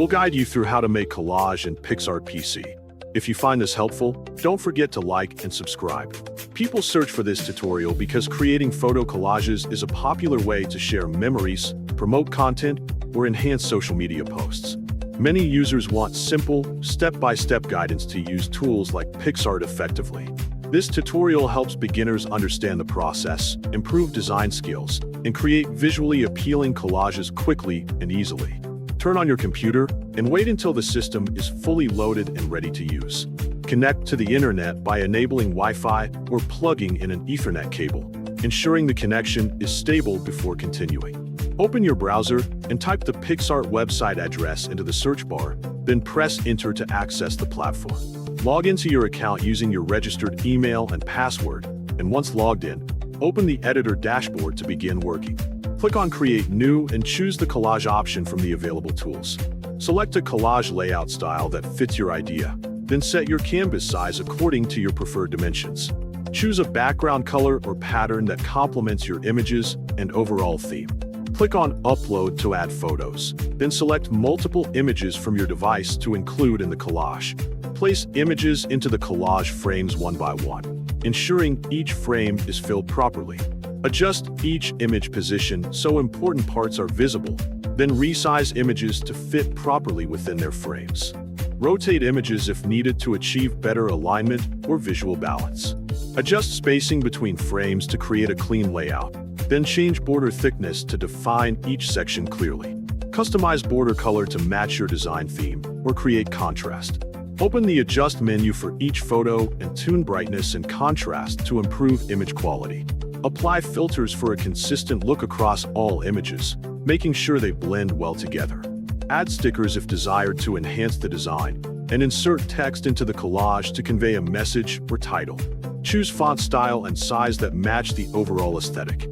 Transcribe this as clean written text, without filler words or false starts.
We'll guide you through how to make collage in Picsart PC. If you find this helpful, don't forget to like and subscribe. People search for this tutorial because creating photo collages is a popular way to share memories, promote content, or enhance social media posts. Many users want simple, step-by-step guidance to use tools like Picsart effectively. This tutorial helps beginners understand the process, improve design skills, and create visually appealing collages quickly and easily. Turn on your computer and wait until the system is fully loaded and ready to use. Connect to the internet by enabling Wi-Fi or plugging in an Ethernet cable, ensuring the connection is stable before continuing. Open your browser and type the Picsart website address into the search bar, then press Enter to access the platform. Log into your account using your registered email and password, and once logged in, open the editor dashboard to begin working. Click on Create New and choose the collage option from the available tools. Select a collage layout style that fits your idea, then set your canvas size according to your preferred dimensions. Choose a background color or pattern that complements your images and overall theme. Click on Upload to add photos, then select multiple images from your device to include in the collage. Place images into the collage frames one by one, ensuring each frame is filled properly. Adjust each image position so important parts are visible, then resize images to fit properly within their frames. Rotate images if needed to achieve better alignment or visual balance. Adjust spacing between frames to create a clean layout, then change border thickness to define each section clearly. Customize border color to match your design theme or create contrast. Open the Adjust menu for each photo and tune brightness and contrast to improve image quality. Apply filters for a consistent look across all images, making sure they blend well together. Add stickers if desired to enhance the design, and insert text into the collage to convey a message or title. Choose font style and size that match the overall aesthetic.